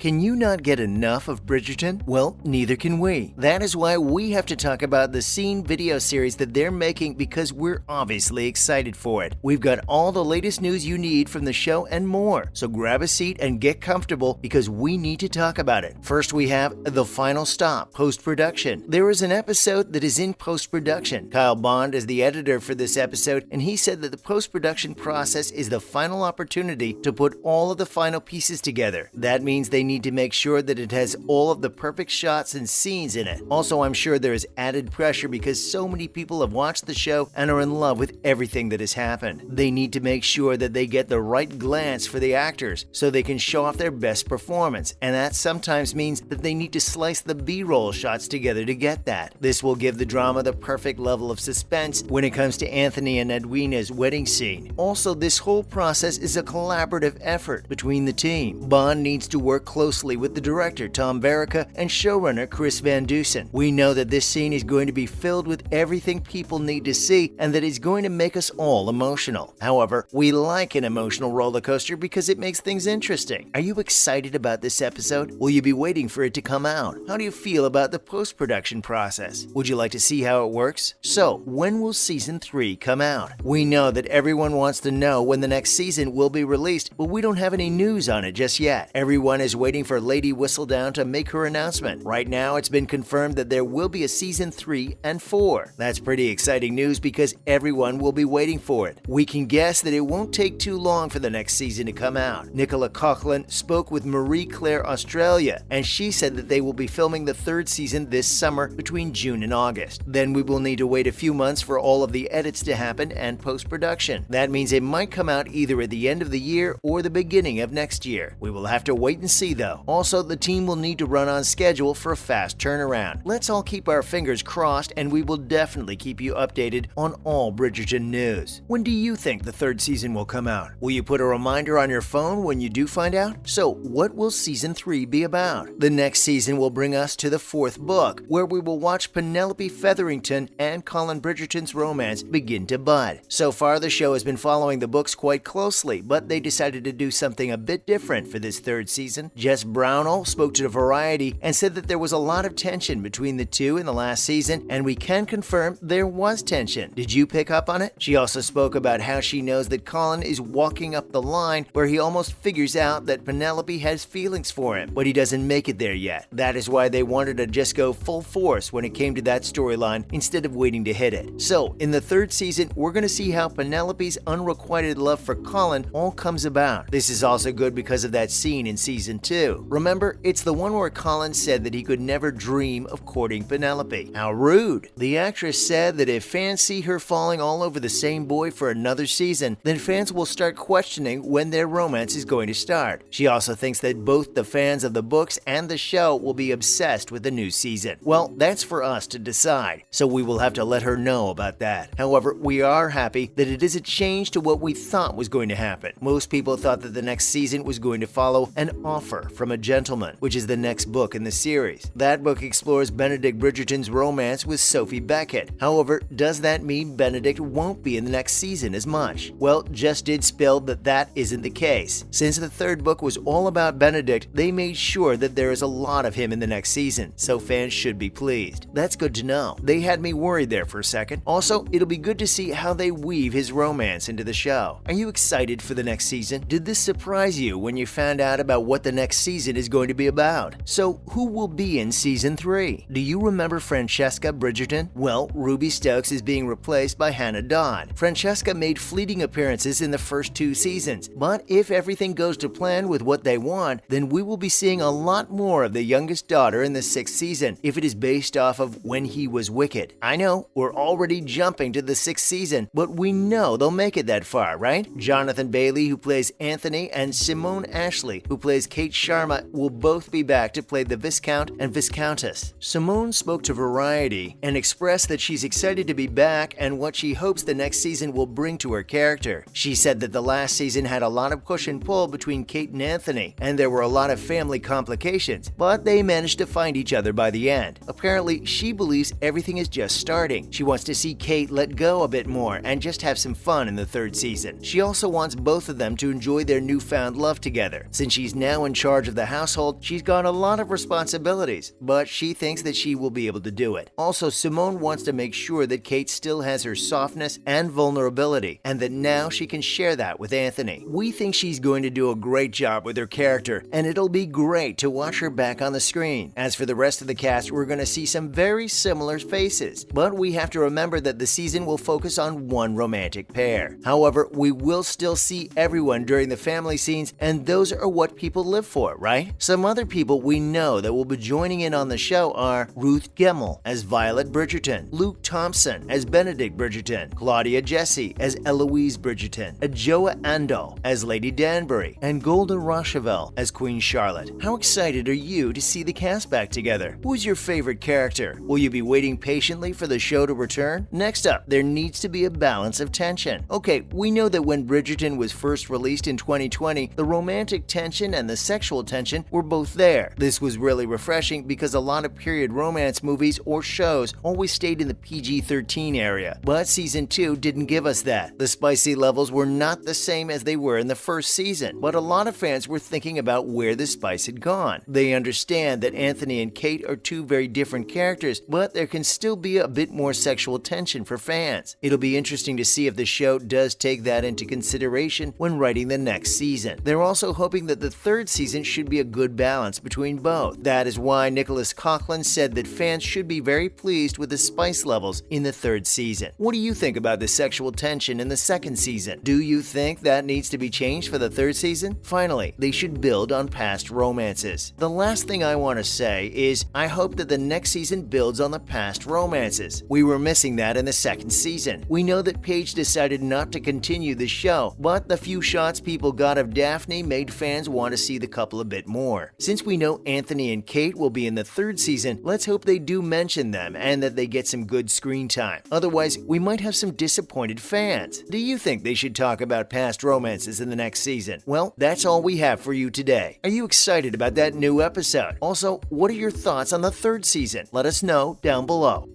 Can you not get enough of Bridgerton? Well, neither can we. That is why we have to talk about the scene video series that they're making because we're obviously excited for it. We've got all the latest news you need from the show and more, so grab a seat and get comfortable because we need to talk about it. First, we have the final stop, post-production. There is an episode that is in post-production. Kyle Bond is the editor for this episode, and he said that the post-production process is the final opportunity to put all of the final pieces together. That means they need to make sure that it has all of the perfect shots and scenes in it. Also, I'm sure there is added pressure because so many people have watched the show and are in love with everything that has happened. They need to make sure that they get the right glance for the actors so they can show off their best performance, and that sometimes means that they need to slice the B-roll shots together to get that. This will give the drama the perfect level of suspense when it comes to Anthony and Edwina's wedding scene. Also, this whole process is a collaborative effort between the team. Bond needs to work closely with the director Tom Verica and showrunner Chris Van Dusen. We know that this scene is going to be filled with everything people need to see and that it's going to make us all emotional. However, we like an emotional roller coaster because it makes things interesting. Are you excited about this episode? Will you be waiting for it to come out? How do you feel about the post-production process? Would you like to see how it works? So, when will season 3 come out? We know that everyone wants to know when the next season will be released, but we don't have any news on it just yet. Everyone is waiting for Lady Whistledown to make her announcement. Right now, it's been confirmed that there will be a season 3 and 4. That's pretty exciting news because everyone will be waiting for it. We can guess that it won't take too long for the next season to come out. Nicola Coughlan spoke with Marie Claire Australia, and she said that they will be filming the 3rd season this summer between June and August. Then we will need to wait a few months for all of the edits to happen and post-production. That means it might come out either at the end of the year or the beginning of next year. We will have to wait and see though. Also, the team will need to run on schedule for a fast turnaround. Let's all keep our fingers crossed, and we will definitely keep you updated on all Bridgerton news. When do you think the 3rd season will come out? Will you put a reminder on your phone when you do find out? So, what will season 3 be about? The next season will bring us to the 4th book, where we will watch Penelope Featherington and Colin Bridgerton's romance begin to bud. So far, the show has been following the books quite closely, but they decided to do something a bit different for this 3rd season. Jess Brownell spoke to Variety and said that there was a lot of tension between the two in the last season, and we can confirm there was tension. Did you pick up on it? She also spoke about how she knows that Colin is walking up the line where he almost figures out that Penelope has feelings for him, but he doesn't make it there yet. That is why they wanted to just go full force when it came to that storyline instead of waiting to hit it. So, in the 3rd season, we're going to see how Penelope's unrequited love for Colin all comes about. This is also good because of that scene in season 2. Remember, it's the one where Colin said that he could never dream of courting Penelope. How rude! The actress said that if fans see her falling all over the same boy for another season, then fans will start questioning when their romance is going to start. She also thinks that both the fans of the books and the show will be obsessed with the new season. Well, that's for us to decide, so we will have to let her know about that. However, we are happy that it is a change to what we thought was going to happen. Most people thought that the next season was going to follow An Offer from a Gentleman, which is the next book in the series. That book explores Benedict Bridgerton's romance with Sophie Beckett. However, does that mean Benedict won't be in the next season as much? Well, Jess did spill that that isn't the case. Since the 3rd book was all about Benedict, they made sure that there is a lot of him in the next season, so fans should be pleased. That's good to know. They had me worried there for a second. Also, it'll be good to see how they weave his romance into the show. Are you excited for the next season? Did this surprise you when you found out about what the next season is going to be about? So, who will be in season 3? Do you remember Francesca Bridgerton? Well, Ruby Stokes is being replaced by Hannah Dodd. Francesca made fleeting appearances in the first 2 seasons, but if everything goes to plan with what they want, then we will be seeing a lot more of the youngest daughter in the 6th season if it is based off of When He Was Wicked. I know, we're already jumping to the 6th season, but we know they'll make it that far, right? Jonathan Bailey, who plays Anthony, and Simone Ashley, who plays Kate Sharma, will both be back to play the Viscount and Viscountess. Simone spoke to Variety and expressed that she's excited to be back and what she hopes the next season will bring to her character. She said that the last season had a lot of push and pull between Kate and Anthony, and there were a lot of family complications, but they managed to find each other by the end. Apparently, she believes everything is just starting. She wants to see Kate let go a bit more and just have some fun in the 3rd season. She also wants both of them to enjoy their newfound love together. Since she's now in charge charge of the household, she's got a lot of responsibilities, but she thinks that she will be able to do it. Also, Simone wants to make sure that Kate still has her softness and vulnerability, and that now she can share that with Anthony. We think she's going to do a great job with her character, and it'll be great to watch her back on the screen. As for the rest of the cast, we're going to see some very similar faces, but we have to remember that the season will focus on one romantic pair. However, we will still see everyone during the family scenes, and those are what people live for, right? Some other people we know that will be joining in on the show are Ruth Gemmell as Violet Bridgerton, Luke Thompson as Benedict Bridgerton, Claudia Jessie as Eloise Bridgerton, Adjoa Andoh as Lady Danbury, and Golda Rochevelle as Queen Charlotte. How excited are you to see the cast back together? Who's your favorite character? Will you be waiting patiently for the show to return? Next up, there needs to be a balance of tension. Okay, we know that when Bridgerton was first released in 2020, the romantic tension and the sexual tension were both there. This was really refreshing because a lot of period romance movies or shows always stayed in the PG-13 area. But season 2 didn't give us that. The spicy levels were not the same as they were in the first season, but a lot of fans were thinking about where the spice had gone. They understand that Anthony and Kate are two very different characters, but there can still be a bit more sexual tension for fans. It'll be interesting to see if the show does take that into consideration when writing the next season. They're also hoping that the third season should be a good balance between both. That is why Nicholas Coughlan said that fans should be very pleased with the spice levels in the third season. What do you think about the sexual tension in the second season? Do you think that needs to be changed for the third season? Finally, they should build on past romances. The last thing I want to say is I hope that the next season builds on the past romances. We were missing that in the second season. We know that Paige decided not to continue the show, but the few shots people got of Daphne made fans want to see the couple a bit more. Since we know Anthony and Kate will be in the third season, let's hope they do mention them and that they get some good screen time. Otherwise, we might have some disappointed fans. Do you think they should talk about past romances in the next season? Well, that's all we have for you today. Are you excited about that new episode? Also, what are your thoughts on the third season? Let us know down below.